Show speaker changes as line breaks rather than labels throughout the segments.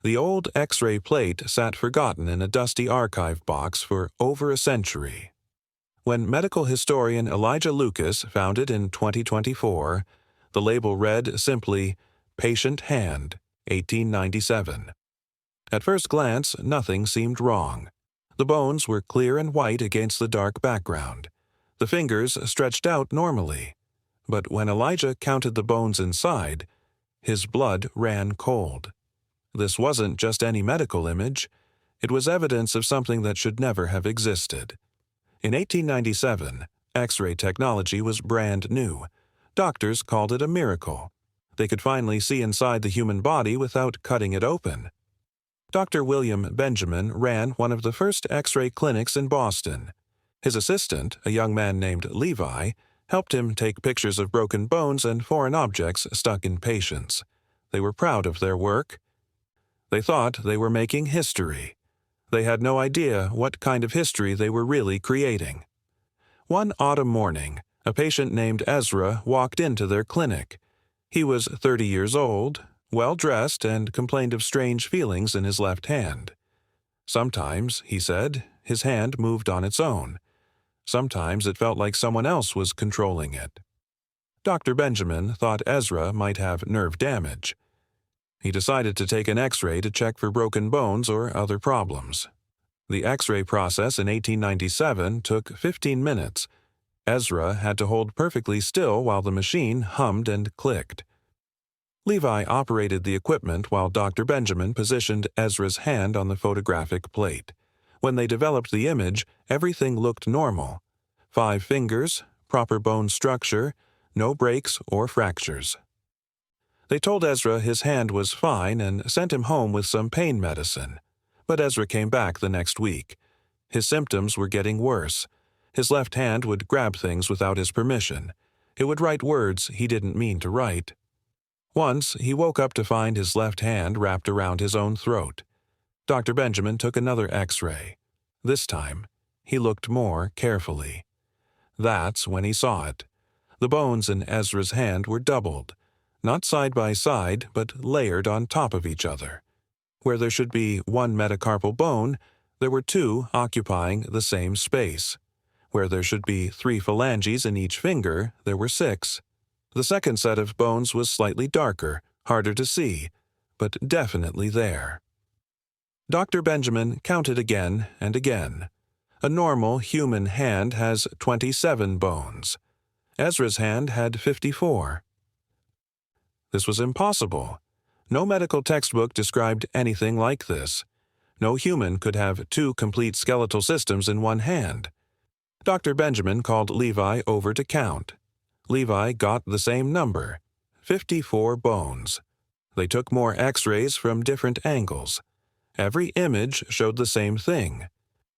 The old X-ray plate sat forgotten in a dusty archive box for over a century. When medical historian Elijah Lucas found it in 2024, the label read simply, "Patient Hand, 1897." At first glance, nothing seemed wrong. The bones were clear and white against the dark background. The fingers stretched out normally. But when Elijah counted the bones inside, his blood ran cold. This wasn't just any medical image. It was evidence of something that should never have existed. In 1897, X-ray technology was brand new. Doctors called it a miracle. They could finally see inside the human body without cutting it open. Dr. William Benjamin ran one of the first X-ray clinics in Boston. His assistant, a young man named Levi, helped him take pictures of broken bones and foreign objects stuck in patients. They were proud of their work. They thought they were making history. They had no idea what kind of history they were really creating. One autumn morning, a patient named Ezra walked into their clinic. He was 30 years old, well-dressed, and complained of strange feelings in his left hand. Sometimes, he said, his hand moved on its own. Sometimes it felt like someone else was controlling it. Dr. Benjamin thought Ezra might have nerve damage. He decided to take an X-ray to check for broken bones or other problems. The X-ray process in 1897 took 15 minutes. Ezra had to hold perfectly still while the machine hummed and clicked. Levi operated the equipment while Dr. Benjamin positioned Ezra's hand on the photographic plate. When they developed the image, everything looked normal. 5 fingers, proper bone structure, no breaks or fractures. They told Ezra his hand was fine and sent him home with some pain medicine. But Ezra came back the next week. His symptoms were getting worse. His left hand would grab things without his permission. It would write words he didn't mean to write. Once, he woke up to find his left hand wrapped around his own throat. Dr. Benjamin took another X-ray. This time, he looked more carefully. That's when he saw it. The bones in Ezra's hand were doubled. Not side by side, but layered on top of each other. Where there should be 1 metacarpal bone, there were 2 occupying the same space. Where there should be 3 phalanges in each finger, there were 6. The second set of bones was slightly darker, harder to see, but definitely there. Dr. Benjamin counted again and again. A normal human hand has 27 bones. Ezra's hand had 54. This was impossible. No medical textbook described anything like this. No human could have 2 complete skeletal systems in one hand. Dr. Benjamin called Levi over to count. Levi got the same number, 54 bones. They took more X-rays from different angles. Every image showed the same thing.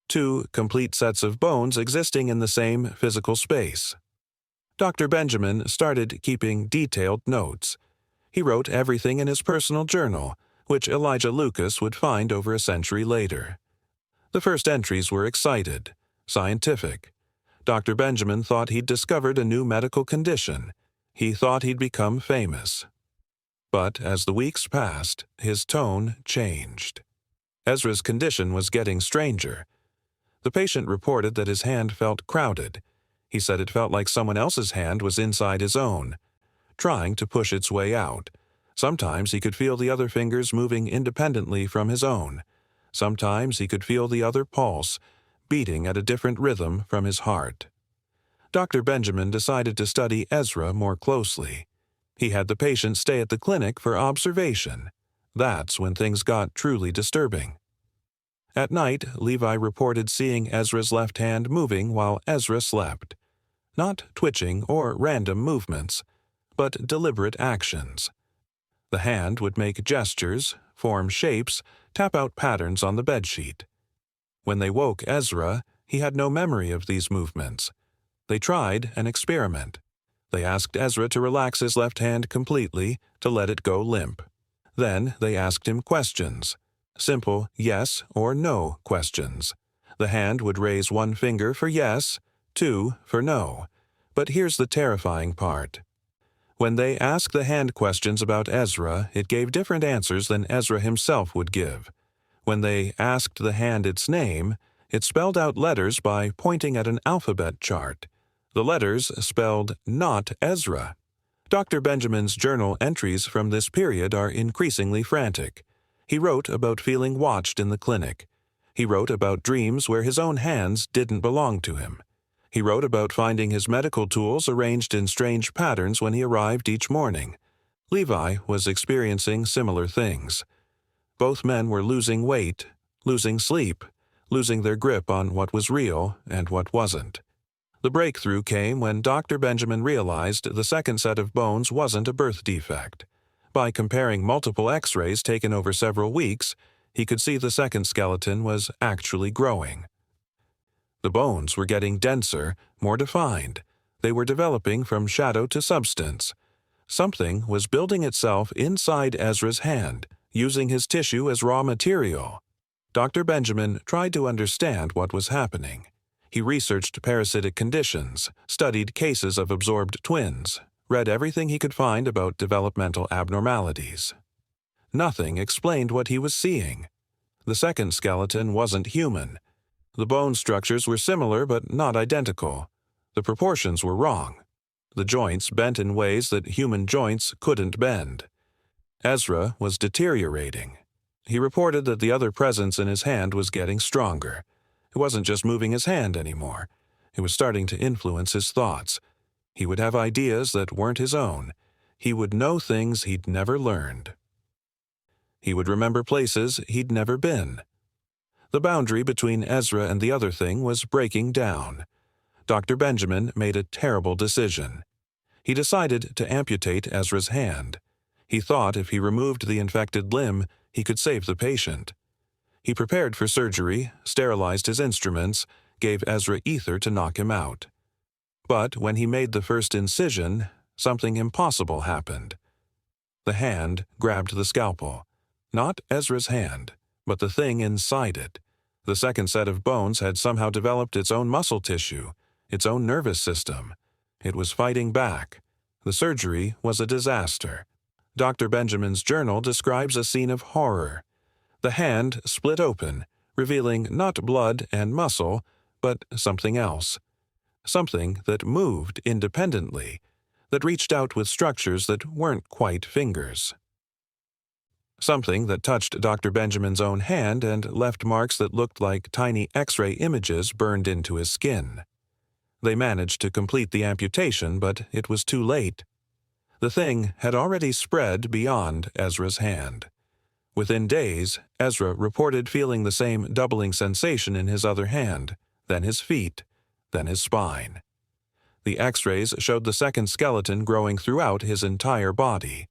2 complete sets of bones existing in the same physical space. Dr. Benjamin started keeping detailed notes. He wrote everything in his personal journal, which Elijah Lucas would find over a century later. The first entries were excited, scientific. Dr. Benjamin thought he'd discovered a new medical condition. He thought he'd become famous. But as the weeks passed, his tone changed. Ezra's condition was getting stranger. The patient reported that his hand felt crowded. He said it felt like someone else's hand was inside his own, trying to push its way out. Sometimes he could feel the other fingers moving independently from his own. Sometimes he could feel the other pulse, beating at a different rhythm from his heart. Dr. Benjamin decided to study Ezra more closely. He had the patient stay at the clinic for observation. That's when things got truly disturbing. At night, Levi reported seeing Ezra's left hand moving while Ezra slept. Not twitching or random movements, but deliberate actions. The hand would make gestures, form shapes, tap out patterns on the bedsheet. When they woke Ezra, he had no memory of these movements. They tried an experiment. They asked Ezra to relax his left hand completely, to let it go limp. Then they asked him questions. Simple yes or no questions. The hand would raise 1 finger for yes, 2 for no. But here's the terrifying part. When they asked the hand questions about Ezra, it gave different answers than Ezra himself would give. When they asked the hand its name, it spelled out letters by pointing at an alphabet chart. The letters spelled not Ezra. Dr. Benjamin's journal entries from this period are increasingly frantic. He wrote about feeling watched in the clinic. He wrote about dreams where his own hands didn't belong to him. He wrote about finding his medical tools arranged in strange patterns when he arrived each morning. Levi was experiencing similar things. Both men were losing weight, losing sleep, losing their grip on what was real and what wasn't. The breakthrough came when Dr. Benjamin realized the second set of bones wasn't a birth defect. By comparing multiple X-rays taken over several weeks, he could see the second skeleton was actually growing. The bones were getting denser, more defined. They were developing from shadow to substance. Something was building itself inside Ezra's hand, using his tissue as raw material. Dr. Benjamin tried to understand what was happening. He researched parasitic conditions, studied cases of absorbed twins, read everything he could find about developmental abnormalities. Nothing explained what he was seeing. The second skeleton wasn't human. The bone structures were similar but not identical. The proportions were wrong. The joints bent in ways that human joints couldn't bend. Ezra was deteriorating. He reported that the other presence in his hand was getting stronger. It wasn't just moving his hand anymore. It was starting to influence his thoughts. He would have ideas that weren't his own. He would know things he'd never learned. He would remember places he'd never been. The boundary between Ezra and the other thing was breaking down. Dr. Benjamin made a terrible decision. He decided to amputate Ezra's hand. He thought if he removed the infected limb, he could save the patient. He prepared for surgery, sterilized his instruments, gave Ezra ether to knock him out. But when he made the first incision, something impossible happened. The hand grabbed the scalpel. Not Ezra's hand, but the thing inside it. The second set of bones had somehow developed its own muscle tissue, its own nervous system. It was fighting back. The surgery was a disaster. Dr. Benjamin's journal describes a scene of horror. The hand split open, revealing not blood and muscle, but something else. Something that moved independently, that reached out with structures that weren't quite fingers. Something that touched Dr. Benjamin's own hand and left marks that looked like tiny X-ray images burned into his skin. They managed to complete the amputation, but it was too late. The thing had already spread beyond Ezra's hand. Within days, Ezra reported feeling the same doubling sensation in his other hand, then his feet, then his spine. The X-rays showed the second skeleton growing throughout his entire body.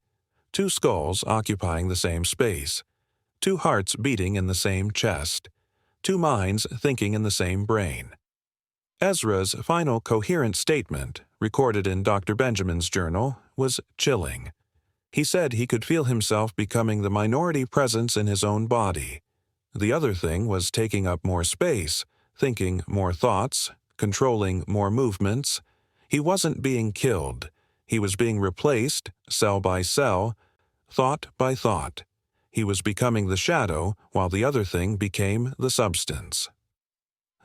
2 skulls occupying the same space, 2 hearts beating in the same chest, 2 minds thinking in the same brain. Ezra's final coherent statement, recorded in Dr. Benjamin's journal, was chilling. He said he could feel himself becoming the minority presence in his own body. The other thing was taking up more space, thinking more thoughts, controlling more movements. He wasn't being killed. He was being replaced, cell by cell, thought by thought. He was becoming the shadow, while the other thing became the substance.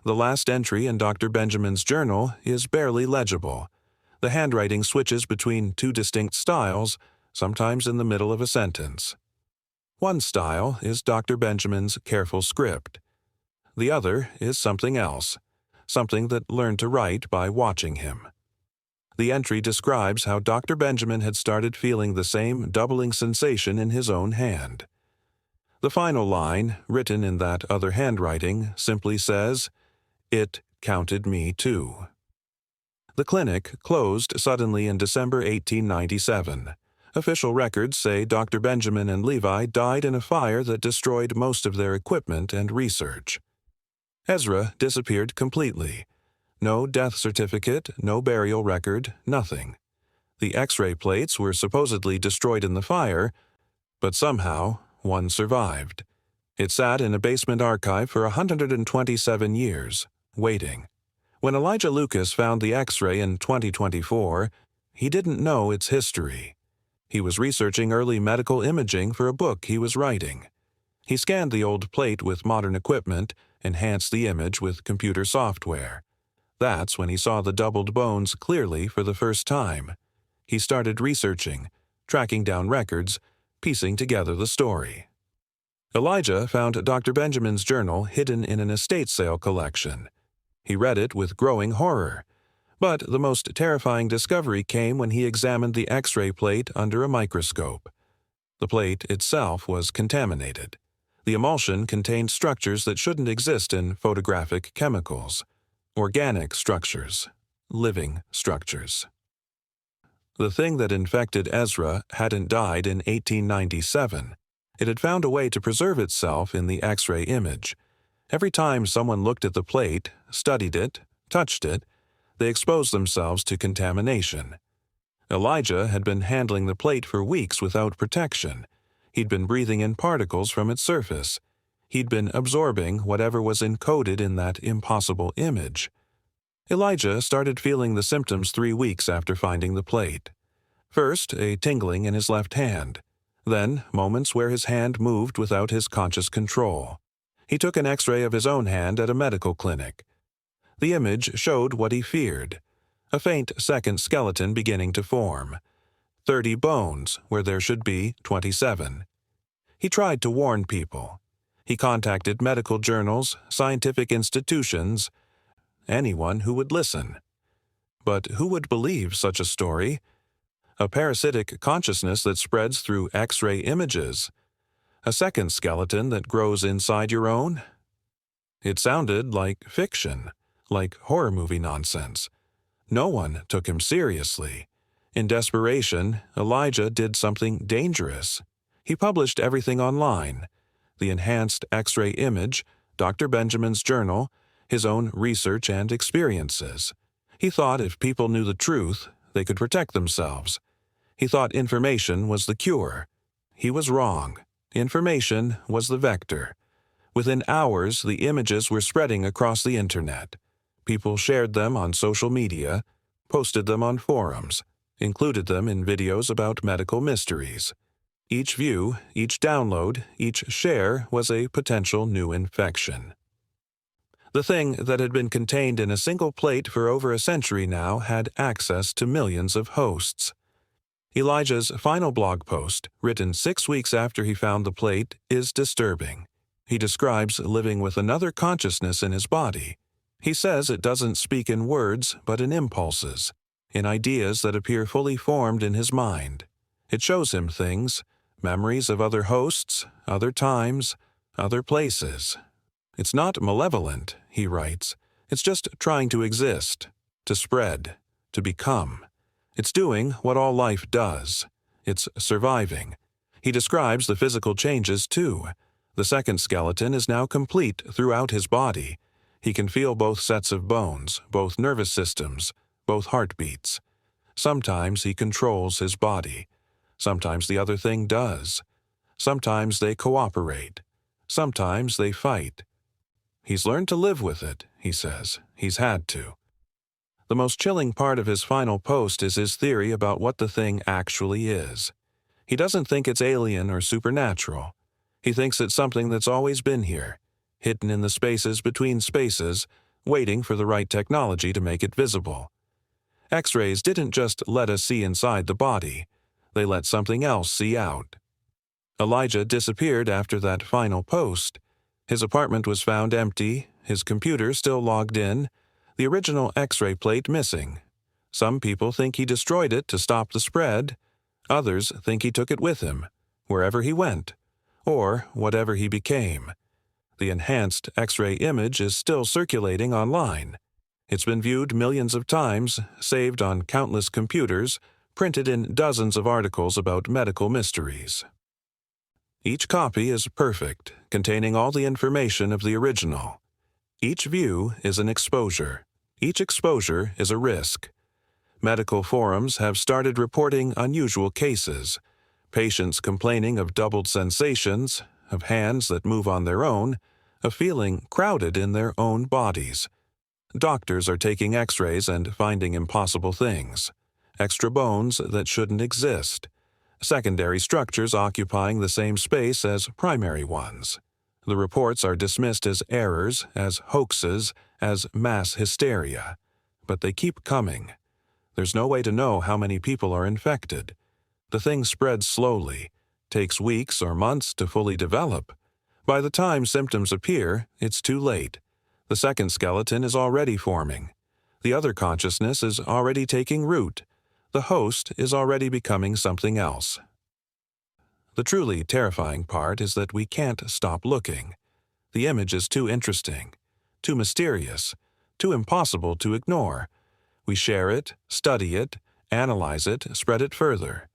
The last entry in Dr. Benjamin's journal is barely legible. The handwriting switches between 2 distinct styles, sometimes in the middle of a sentence. One style is Dr. Benjamin's careful script. The other is something else, something that learned to write by watching him. The entry describes how Dr. Benjamin had started feeling the same doubling sensation in his own hand. The final line, written in that other handwriting, simply says, "It counted me too." The clinic closed suddenly in December 1897. Official records say Dr. Benjamin and Levi died in a fire that destroyed most of their equipment and research. Ezra disappeared completely. No death certificate, no burial record, nothing. The X-ray plates were supposedly destroyed in the fire, but somehow one survived. It sat in a basement archive for 127 years, waiting. When Elijah Lucas found the X-ray in 2024, He didn't know its history. He was researching early medical imaging for a book he was writing. He scanned the old plate with modern equipment, enhanced the image with computer software. That's when he saw the doubled bones clearly for the first time. He started researching, tracking down records, piecing together the story. Elijah found Dr. Benjamin's journal hidden in an estate sale collection. He read it with growing horror. But the most terrifying discovery came when he examined the X-ray plate under a microscope. The plate itself was contaminated. The emulsion contained structures that shouldn't exist in photographic chemicals. Organic structures. Living structures. The thing that infected Ezra hadn't died in 1897. It had found a way to preserve itself in the X-ray image. Every time someone looked at the plate, studied it, touched it, they exposed themselves to contamination. Elijah had been handling the plate for weeks without protection. He'd been breathing in particles from its surface. He'd been absorbing whatever was encoded in that impossible image. Elijah started feeling the symptoms 3 weeks after finding the plate. First, a tingling in his left hand. Then, moments where his hand moved without his conscious control. He took an X-ray of his own hand at a medical clinic. The image showed what he feared. A faint second skeleton beginning to form. 30 bones where there should be 27. He tried to warn people. He contacted medical journals, scientific institutions, anyone who would listen. But who would believe such a story? A parasitic consciousness that spreads through X-ray images. A second skeleton that grows inside your own? It sounded like fiction, like horror movie nonsense. No one took him seriously. In desperation, Elijah did something dangerous. He published everything online. The enhanced X-ray image, Dr. Benjamin's journal, his own research and experiences. He thought if people knew the truth, they could protect themselves. He thought information was the cure. He was wrong. Information was the vector. Within hours, the images were spreading across the internet. People shared them on social media, posted them on forums, included them in videos about medical mysteries. Each view, each download, each share was a potential new infection. The thing that had been contained in a single plate for over a century now had access to millions of hosts. Elijah's final blog post, written 6 weeks after he found the plate, is disturbing. He describes living with another consciousness in his body. He says it doesn't speak in words, but in impulses, in ideas that appear fully formed in his mind. It shows him things, memories of other hosts, other times, other places. It's not malevolent, he writes. It's just trying to exist, to spread, to become. It's doing what all life does. It's surviving. He describes the physical changes, too. The second skeleton is now complete throughout his body. He can feel both sets of bones, both nervous systems, both heartbeats. Sometimes he controls his body. Sometimes the other thing does. Sometimes they cooperate. Sometimes they fight. He's learned to live with it, he says. He's had to. The most chilling part of his final post is his theory about what the thing actually is. He doesn't think it's alien or supernatural. He thinks it's something that's always been here, hidden in the spaces between spaces, waiting for the right technology to make it visible. X-rays didn't just let us see inside the body. They let something else see out. Elijah disappeared after that final post. His apartment was found empty, his computer still logged in, the original X-ray plate missing. Some people think he destroyed it to stop the spread. Others think he took it with him, wherever he went, or whatever he became. The enhanced X-ray image is still circulating online. It's been viewed millions of times, saved on countless computers, printed in dozens of articles about medical mysteries. Each copy is perfect, containing all the information of the original. Each view is an exposure. Each exposure is a risk. Medical forums have started reporting unusual cases, patients complaining of doubled sensations, of hands that move on their own, of feeling crowded in their own bodies. Doctors are taking X-rays and finding impossible things. extra bones that shouldn't exist, secondary structures occupying the same space as primary ones. The reports are dismissed as errors, as hoaxes, as mass hysteria. But they keep coming. There's no way to know how many people are infected. The thing spreads slowly, takes weeks or months to fully develop. By the time symptoms appear, it's too late. The second skeleton is already forming. The other consciousness is already taking root. The host is already becoming something else. The truly terrifying part is that we can't stop looking. The image is too interesting, too mysterious, too impossible to ignore. We share it, study it, analyze it, spread it further.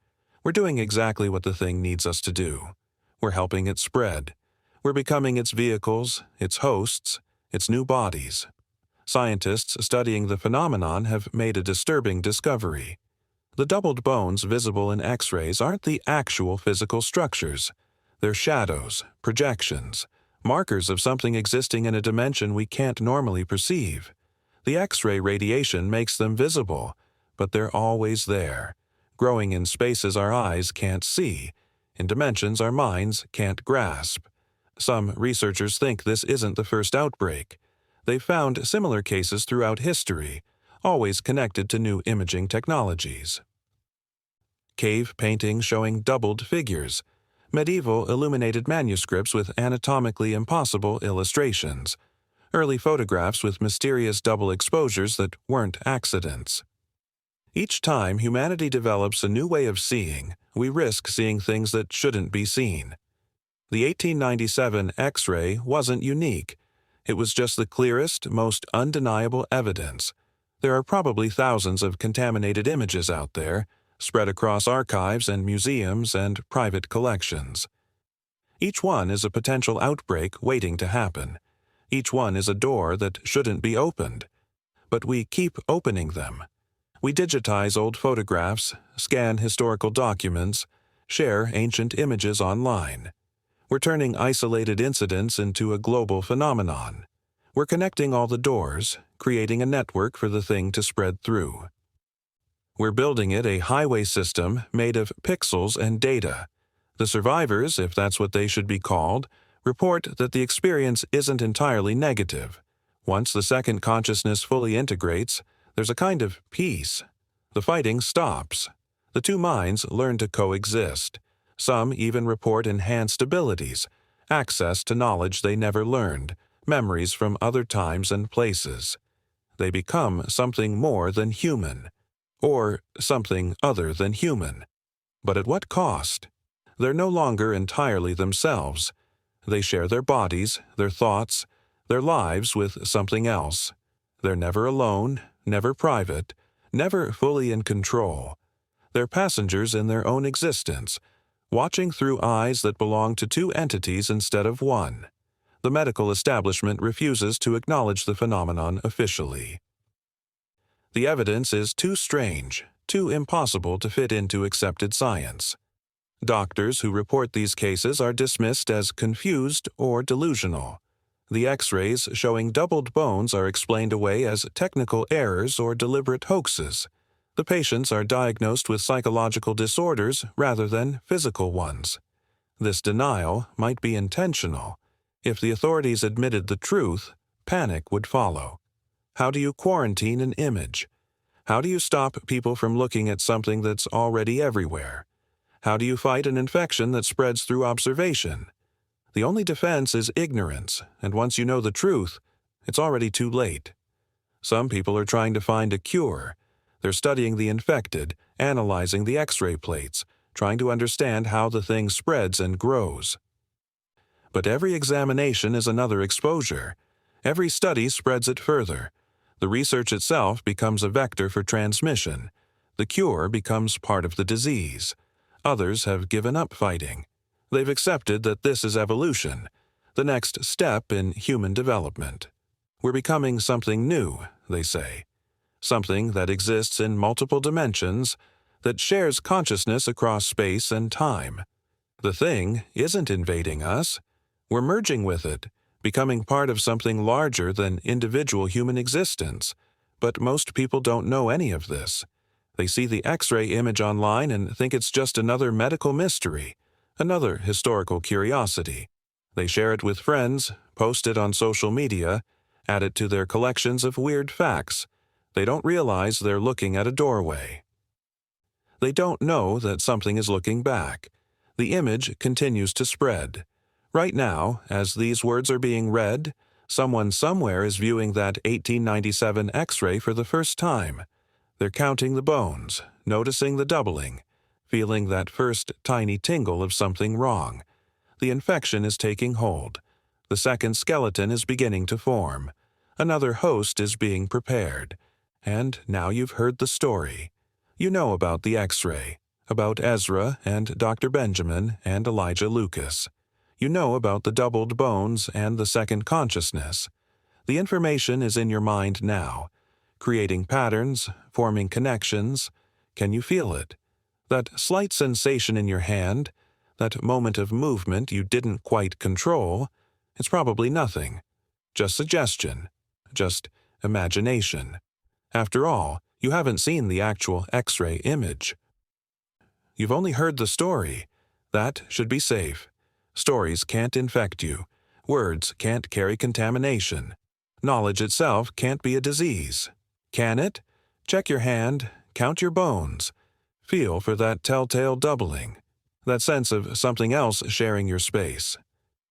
We're doing exactly what the thing needs us to do. We're helping it spread. We're becoming its vehicles, its hosts, its new bodies. Scientists studying the phenomenon have made a disturbing discovery. The doubled bones visible in X-rays aren't the actual physical structures. They're shadows, projections, markers of something existing in a dimension we can't normally perceive. The X-ray radiation makes them visible, but they're always there, growing in spaces our eyes can't see, in dimensions our minds can't grasp. Some researchers think this isn't the first outbreak. They've found similar cases throughout history, always connected to new imaging technologies. Cave paintings showing doubled figures, medieval illuminated manuscripts with anatomically impossible illustrations, early photographs with mysterious double exposures that weren't accidents. Each time humanity develops a new way of seeing, we risk seeing things that shouldn't be seen. The 1897 X-ray wasn't unique. It was just the clearest, most undeniable evidence. There are probably thousands of contaminated images out there, spread across archives and museums and private collections. Each one is a potential outbreak waiting to happen. Each one is a door that shouldn't be opened. But we keep opening them. We digitize old photographs, scan historical documents, share ancient images online. We're turning isolated incidents into a global phenomenon. We're connecting all the doors, creating a network for the thing to spread through. We're building it a highway system made of pixels and data. The survivors, if that's what they should be called, report that the experience isn't entirely negative. Once the second consciousness fully integrates, there's a kind of peace. The fighting stops. The two minds learn to coexist. Some even report enhanced abilities, access to knowledge they never learned, memories from other times and places. They become something more than human, or something other than human. But at what cost? They're no longer entirely themselves. They share their bodies, their thoughts, their lives with something else. They're never alone, never private, never fully in control. They're passengers in their own existence, watching through eyes that belong to two entities instead of one. The medical establishment refuses to acknowledge the phenomenon officially. The evidence is too strange, too impossible to fit into accepted science. Doctors who report these cases are dismissed as confused or delusional. The X-rays showing doubled bones are explained away as technical errors or deliberate hoaxes. The patients are diagnosed with psychological disorders rather than physical ones. This denial might be intentional. If the authorities admitted the truth, panic would follow. How do you quarantine an image? How do you stop people from looking at something that's already everywhere? How do you fight an infection that spreads through observation? The only defense is ignorance, and once you know the truth, it's already too late. Some people are trying to find a cure. They're studying the infected, analyzing the X-ray plates, trying to understand how the thing spreads and grows. But every examination is another exposure. Every study spreads it further. The research itself becomes a vector for transmission. The cure becomes part of the disease. Others have given up fighting. They've accepted that this is evolution, the next step in human development. We're becoming something new, they say. Something that exists in multiple dimensions, that shares consciousness across space and time. The thing isn't invading us. We're merging with it, becoming part of something larger than individual human existence. But most people don't know any of this. They see the X-ray image online and think it's just another medical mystery, another historical curiosity. They share it with friends, post it on social media, add it to their collections of weird facts. They don't realize they're looking at a doorway. They don't know that something is looking back. The image continues to spread. Right now, as these words are being read, someone somewhere is viewing that 1897 X-ray for the first time. They're counting the bones, noticing the doubling, feeling that first tiny tingle of something wrong. The infection is taking hold. The second skeleton is beginning to form. Another host is being prepared. And now you've heard the story. You know about the X-ray, about Ezra and Dr. Benjamin and Elijah Lucas. You know about the doubled bones and the second consciousness. The information is in your mind now, creating patterns, forming connections. Can you feel it? That slight sensation in your hand, that moment of movement you didn't quite control, it's probably nothing. Just suggestion. Just imagination. After all, you haven't seen the actual X-ray image. You've only heard the story. That should be safe. Stories can't infect you. Words can't carry contamination. Knowledge itself can't be a disease. Can it? Check your hand, count your bones. Feel for that telltale doubling, that sense of something else sharing your space.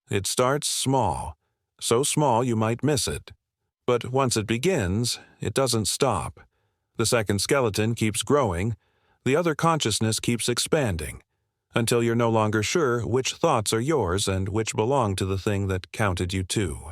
It starts small, so small you might miss it. But once it begins, it doesn't stop. The second skeleton keeps growing, the other consciousness keeps expanding, until you're no longer sure which thoughts are yours and which belong to the thing that counted you too.